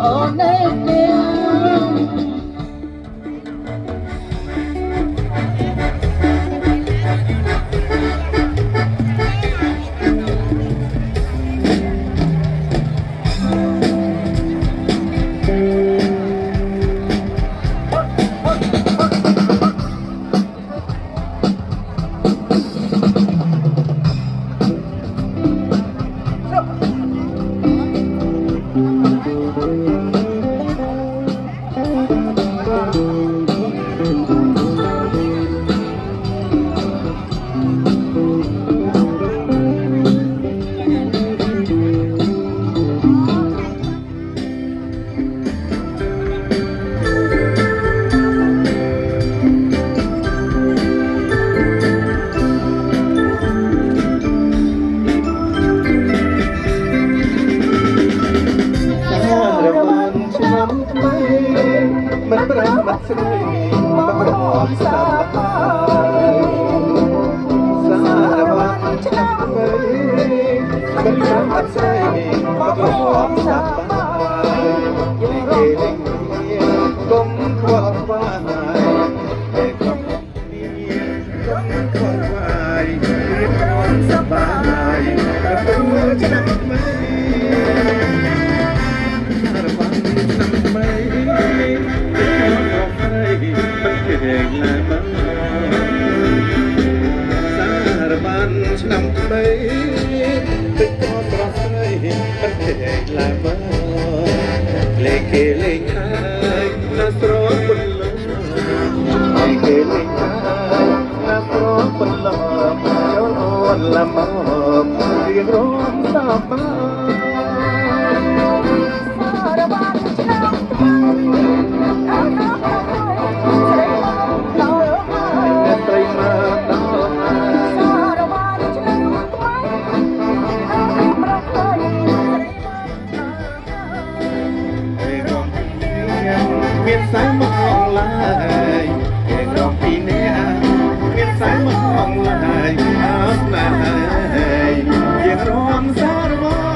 អូននេះមិនប្រំបាត់ស្រីមកប្រមសាសារបាត់ឆ្នាំបីមិនប្រំបាត់ស្រីមកប្រមសាយេគេលេងកុំខ្វល់ខ្វាយគេកុំនេះកុំខ្វល់ខ្វាយរៀបរំសប្បាយប្រពន្ធឆ្នាំបីសារបានឆ្នាំថ្មីទឹកក៏ស្រស់ស្រីមិនភ័យឡើយមើលលេខគេលេខហើយណាស្រស់បុលលេខគេលេខហើយណាស្រស់បុលចូលអូនឡាមករៀងរំសាបាសារបានឆ្នាំថ្មីអើមានសៅមកអងឡាយគេរកពីនេះមានសៅមកអងឡាយអត់ណាយយើងរំសារមក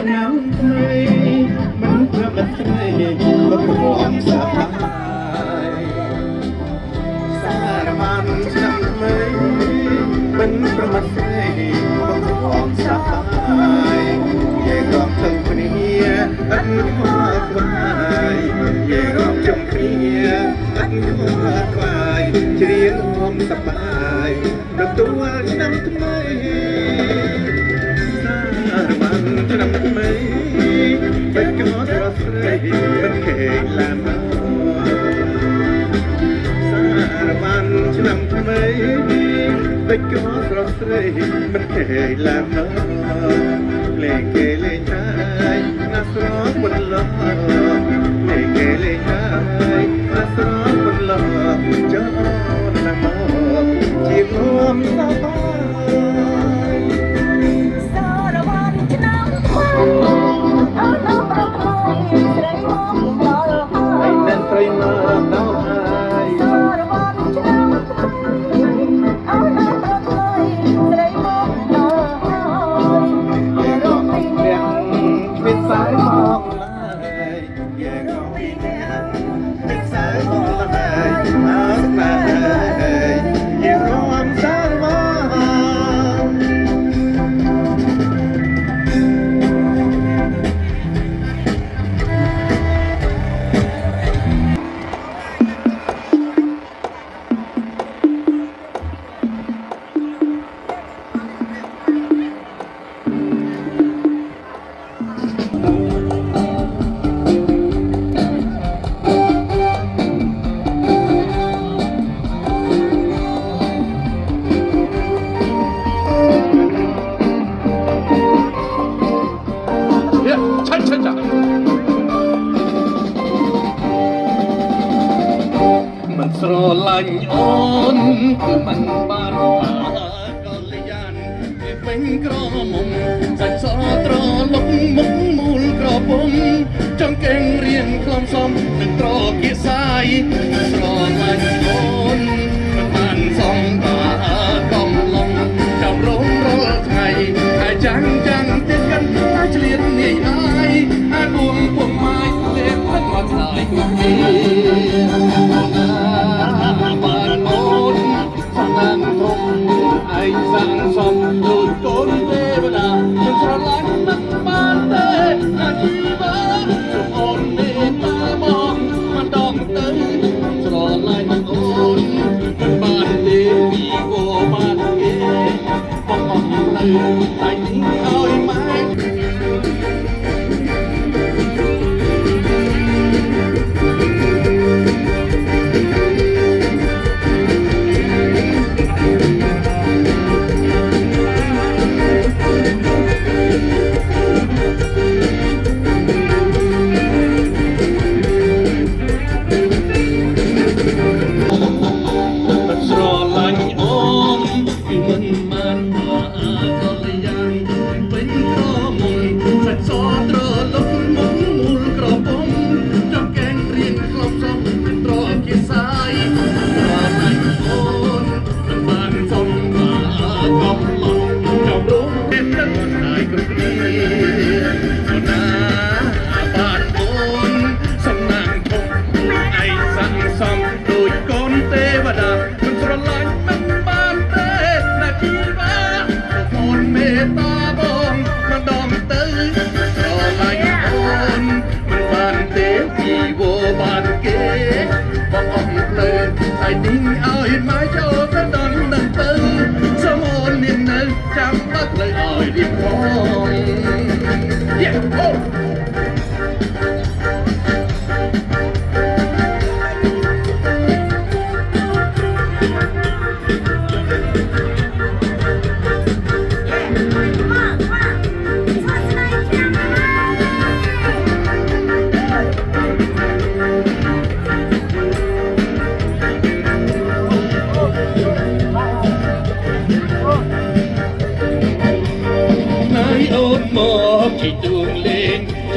ឆ្នាំថ្មីមិនប្រមាថស្រីមកព្រមសាយសារបានឆ្នាំថ្មីមិនប្រមាថស្រីមកព្រមសាយយើងរំភើបគ្នាអត់ខ្វល់ខ្វាយយើងរំជុំគ្នាអត់ខ្វល់ខ្វាយជ្រៀងរំសប្បាយទទួលឆ្នាំថ្មីឆ្នាំថ្មីទឹកក៏ស្រស់ស្រីមិនខេឡានសារបានឆ្នាំថ្មីទឹកក៏ស្រស់ស្រីមិនខេឡានលេងគេលេងហើយណាស្រស់មិនលះលេងគេលេងហើយណាស្រស់មិនលះចូលណាមកជារួមសប្បាយ ឡាញ់អូនគឺមិនបានកលយានពេញក្រមុំសាច់សត្រលុកមុខមូលក្រពុំចង្កេងរៀងខ្លំសំនឹងត្រគៀសាយស្រឡាញ់អូនមិនបានសំបាកំឡុងចាំរងរាល់ថ្ងៃហើយចាំងទៀតកាន់តែឆ្លៀតនេះហើយហើយពួងពុំម៉ាយទេមិនមកស្ដាយគូគ្នាបានអូនសំណាងធំឯងសាងសំដូចកូនទេវតាមិនស្រឡាញ់មិនបានទេអាជីវៈអូនមេត្តាបងមិនដងទៅស្រឡាញ់អូនមិនបានទេពីគោបានគេបងអស់ផ្លូវតែនេះឲ្យម៉ែ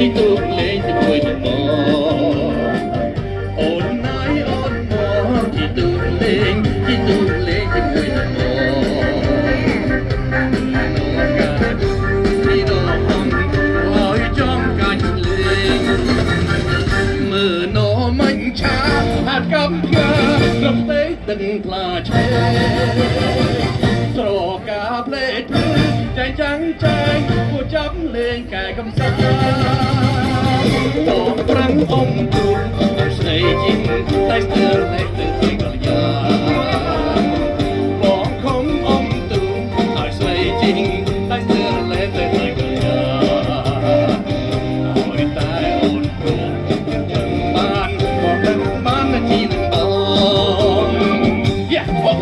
ជីទូងលេងជាមួយនឹងអូនណាយអូនមកជីទូងលេងជាមួយនឹងពីរំហើយចំកាច់លេងមើលណមិញឆាហាត់កំភ្លើរំពេកដឹងផ្លាឆ្វេស្រកាផ្លេតចែងចាំងចែងគួចាប់លេងកែកំសាន្តតងប្រាំងអមគ្រូស្នេហ៍ជីងតែស្ទើរលេងទៅទីកលយាបងខំអមទូឲ្យស្នេហ៍ជីងតែស្ទើរលេងទៅទីកលយាឲ្យតែអូនគង់ចាំបានបងដឹងបានជីនឹងបងយ៉ាបង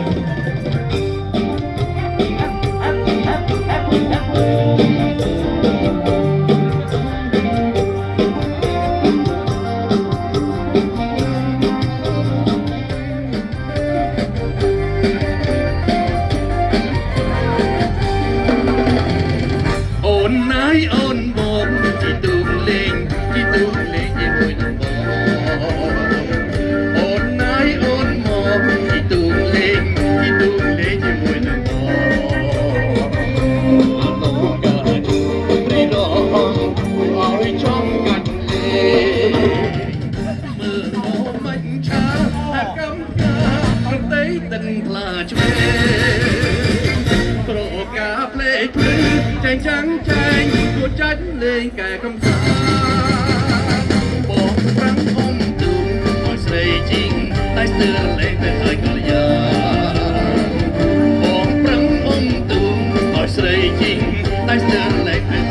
អូនបងជីទូងលេងជាមួយនឹងបងអូនណាយអូនមកជីទូងលេងជាមួយនឹងបងលោកការីរងឲ្យចំកាច់លេងមើលមកមិនឆាកំការប្រទេសទឹកផ្លាឆ្វេត្រកាផ្លេកចែងចាំងចែងគួចាច់លេងកែកំសាន្តបងប្រាំងអមទូឲ្យស្រីជីងតែស្ទើរលេងទៅហើយកលយាបងប្រាំងអមទូឲ្យស្រីជីងតែស្ទើរលេង